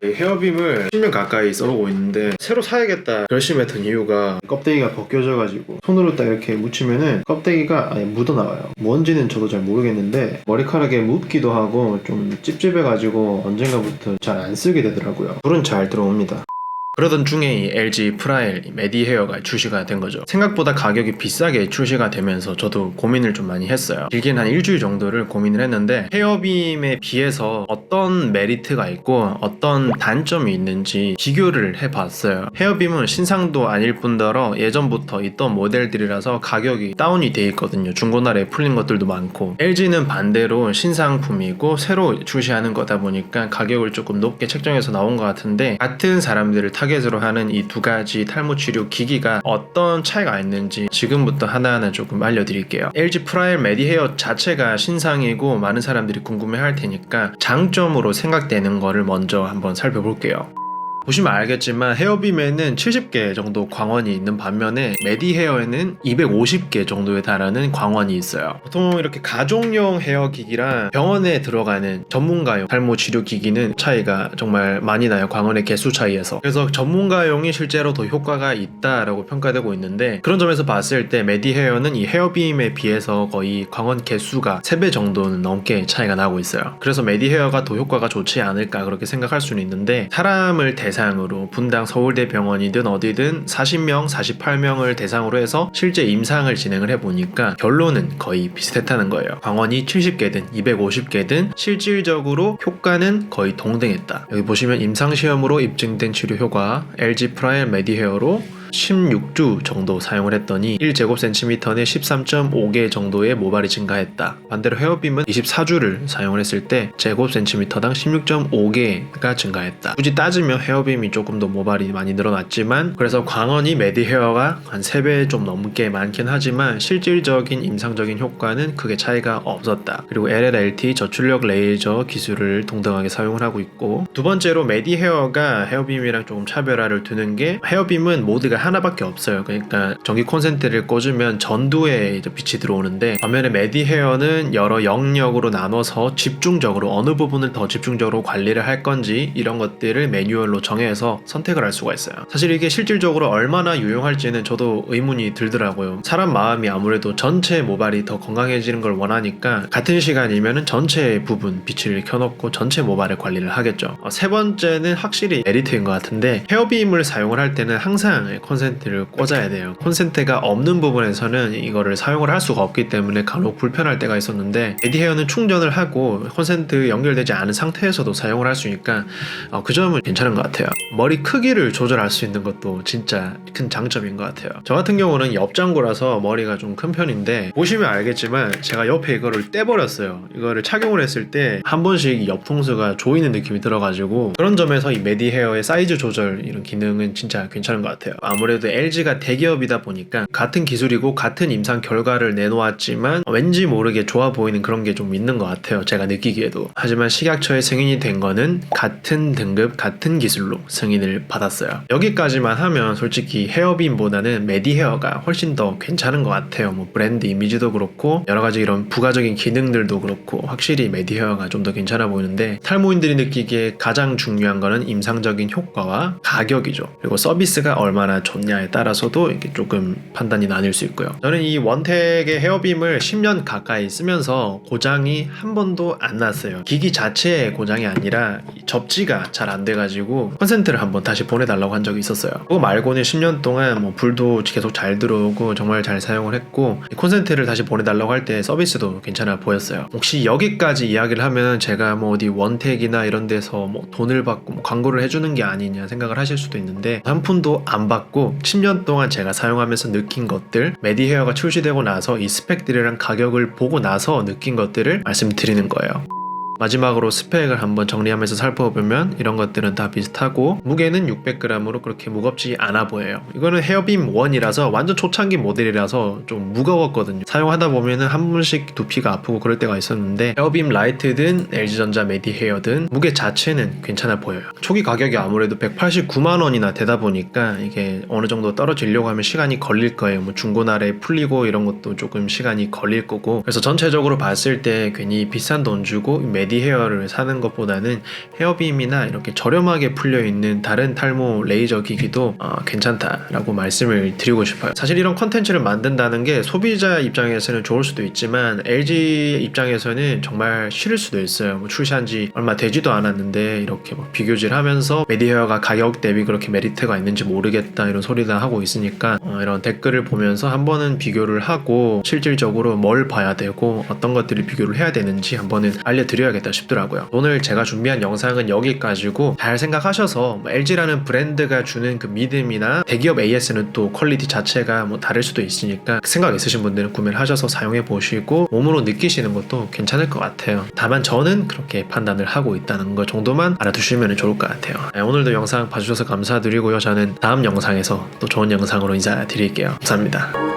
헤어빔을 10년 가까이 써보고 있는데 새로 사야겠다 결심했던 이유가 껍데기가 벗겨져가지고 손으로 딱 이렇게 묻히면은 껍데기가 아예 묻어나와요. 뭔지는 저도 잘 모르겠는데 머리카락에 묻기도 하고 좀 찝찝해가지고 언젠가부터 잘 안 쓰게 되더라고요. 불은 잘 들어옵니다. 그러던 중에 이 LG 프라일 메디헤어가 출시가 된 거죠. 생각보다 가격이 비싸게 출시가 되면서 저도 고민을 좀 많이 했어요. 길게는 한 일주일 정도를 고민을 했는데 헤어빔에 비해서 어떤 메리트가 있고 어떤 단점이 있는지 비교를 해봤어요. 헤어빔은 신상도 아닐 뿐더러 예전부터 있던 모델들이라서 가격이 다운이 돼 있거든요. 중고나라에 풀린 것들도 많고, LG는 반대로 신상품이고 새로 출시하는 거다 보니까 가격을 조금 높게 책정해서 나온 것 같은데, 같은 사람들을 타겟으로 하는 이 두 가지 탈모 치료 기기가 어떤 차이가 있는지 지금부터 하나하나 조금 알려드릴게요. LG 프라일 메디헤어 자체가 신상이고 많은 사람들이 궁금해 할 테니까 장점으로 생각되는 거를 먼저 한번 살펴볼게요. 보시면 알겠지만 헤어빔에는 70개 정도 광원이 있는 반면에 메디헤어에는 250개 정도에 달하는 광원이 있어요. 보통 이렇게 가족용 헤어기기랑 병원에 들어가는 전문가용 탈모 치료 기기는 차이가 정말 많이 나요. 광원의 개수 차이에서. 그래서 전문가용이 실제로 더 효과가 있다라고 평가되고 있는데, 그런 점에서 봤을 때 메디헤어는 이 헤어빔에 비해서 거의 광원 개수가 3배 정도는 넘게 차이가 나고 있어요. 그래서 메디헤어가 더 효과가 좋지 않을까 그렇게 생각할 수는 있는데, 사람을 대상으로 분당 서울대 병원이든 어디든 40명, 48명을 대상으로 해서 실제 임상을 진행을 해보니까 결론은 거의 비슷했다는 거예요. 광원이 70개든 250개든 실질적으로 효과는 거의 동등했다. 여기 보시면 임상시험으로 입증된 치료 효과 LG 프라일 메디헤어로 16주 정도 사용을 했더니 1제곱센티미터에 13.5개 정도의 모발이 증가했다. 반대로 헤어빔은 24주를 사용을 했을 때 제곱센티미터당 16.5개가 증가했다. 굳이 따지면 헤어빔이 조금 더 모발이 많이 늘어났지만, 그래서 광원이 메디헤어가 한 3배 좀 넘게 많긴 하지만 실질적인 임상적인 효과는 크게 차이가 없었다. 그리고 LLLT 저출력 레이저 기술을 동등하게 사용을 하고 있고, 두 번째로 메디헤어가 헤어빔이랑 조금 차별화를 두는 게, 헤어빔은 모드가 하나밖에 없어요. 그러니까 전기 콘센트를 꽂으면 전두에 이제 빛이 들어오는데, 반면에 메디헤어는 여러 영역으로 나눠서 집중적으로 어느 부분을 더 집중적으로 관리를 할 건지 이런 것들을 매뉴얼로 정해서 선택을 할 수가 있어요. 사실 이게 실질적으로 얼마나 유용할지는 저도 의문이 들더라고요. 사람 마음이 아무래도 전체 모발이 더 건강해지는 걸 원하니까 같은 시간이면은 전체 부분 빛을 켜놓고 전체 모발을 관리를 하겠죠. 세 번째는 확실히 메리트인 것 같은데, 헤어빔을 사용을 할 때는 항상 콘센트를 꽂아야 돼요. 콘센트가 없는 부분에서는 이거를 사용을 할 수가 없기 때문에 간혹 불편할 때가 있었는데, 메디헤어는 충전을 하고 콘센트 연결되지 않은 상태에서도 사용을 할 수 있으니까 그 점은 괜찮은 것 같아요. 머리 크기를 조절할 수 있는 것도 진짜 큰 장점인 것 같아요. 저 같은 경우는 옆장구라서 머리가 좀 큰 편인데, 보시면 알겠지만 제가 옆에 이거를 떼버렸어요. 이거를 착용을 했을 때 한 번씩 옆통수가 조이는 느낌이 들어가지고, 그런 점에서 이 메디헤어의 사이즈 조절 이런 기능은 진짜 괜찮은 것 같아요. 아무래도 LG가 대기업이다 보니까 같은 기술이고 같은 임상 결과를 내놓았지만 왠지 모르게 좋아 보이는 그런 게 좀 있는 것 같아요. 제가 느끼기에도. 하지만 식약처에 승인이 된 거는 같은 등급 같은 기술로 승인을 받았어요. 여기까지만 하면 솔직히 헤어빔보다는 메디헤어가 훨씬 더 괜찮은 것 같아요. 뭐 브랜드 이미지도 그렇고 여러 가지 이런 부가적인 기능들도 그렇고 확실히 메디헤어가 좀 더 괜찮아 보이는데, 탈모인들이 느끼기에 가장 중요한 거는 임상적인 효과와 가격이죠. 그리고 서비스가 얼마나 좋냐에 따라서도 이렇게 조금 판단이 나뉠 수 있고요. 저는 이 원택의 헤어빔을 10년 가까이 쓰면서 고장이 한 번도 안 났어요. 기기 자체의 고장이 아니라 접지가 잘 안 돼가지고 콘센트를 한번 다시 보내달라고 한 적이 있었어요. 그거 말고는 10년 동안 뭐 불도 계속 잘 들어오고 정말 잘 사용을 했고, 콘센트를 다시 보내달라고 할 때 서비스도 괜찮아 보였어요. 혹시 여기까지 이야기를 하면 제가 뭐 어디 원택이나 이런 데서 뭐 돈을 받고 뭐 광고를 해주는 게 아니냐 생각을 하실 수도 있는데, 한 푼도 안 받고 10년 동안 제가 사용하면서 느낀 것들, 메디헤어가 출시되고 나서 이 스펙들이랑 가격을 보고 나서 느낀 것들을 말씀드리는 거예요. 마지막으로 스펙을 한번 정리하면서 살펴보면 이런 것들은 다 비슷하고, 무게는 600g으로 그렇게 무겁지 않아 보여요. 이거는 헤어빔 1이라서 완전 초창기 모델이라서 좀 무거웠거든요. 사용하다 보면은 한 번씩 두피가 아프고 그럴 때가 있었는데, 헤어빔 라이트든 LG전자 메디헤어든 무게 자체는 괜찮아 보여요. 초기 가격이 아무래도 189만 원이나 되다 보니까 이게 어느 정도 떨어지려고 하면 시간이 걸릴 거예요. 뭐 중고나라에 풀리고 이런 것도 조금 시간이 걸릴 거고, 그래서 전체적으로 봤을 때 괜히 비싼 돈 주고 메디헤어를 사는 것보다는 헤어빔이나 이렇게 저렴하게 풀려있는 다른 탈모 레이저 기기도 괜찮다라고 말씀을 드리고 싶어요. 사실 이런 컨텐츠를 만든다는 게 소비자 입장에서는 좋을 수도 있지만 LG 입장에서는 정말 싫을 수도 있어요. 뭐 출시한 지 얼마 되지도 않았는데 이렇게 막 비교질하면서 메디헤어가 가격 대비 그렇게 메리트가 있는지 모르겠다 이런 소리를 하고 있으니까 이런 댓글을 보면서 한 번은 비교를 하고 실질적으로 뭘 봐야 되고 어떤 것들을 비교를 해야 되는지 한번은 알려드려야겠다 싶더라고요. 오늘 제가 준비한 영상은 여기까지고 잘 생각하셔서 LG라는 브랜드가 주는 그 믿음이나 대기업 AS는 또 퀄리티 자체가 뭐 다를 수도 있으니까 생각 있으신 분들은 구매를 하셔서 사용해 보시고 몸으로 느끼시는 것도 괜찮을 것 같아요. 다만 저는 그렇게 판단을 하고 있다는 것 정도만 알아두시면 좋을 것 같아요. 오늘도 영상 봐주셔서 감사드리고요. 저는 다음 영상에서 또 좋은 영상으로 인사드릴게요. 감사합니다.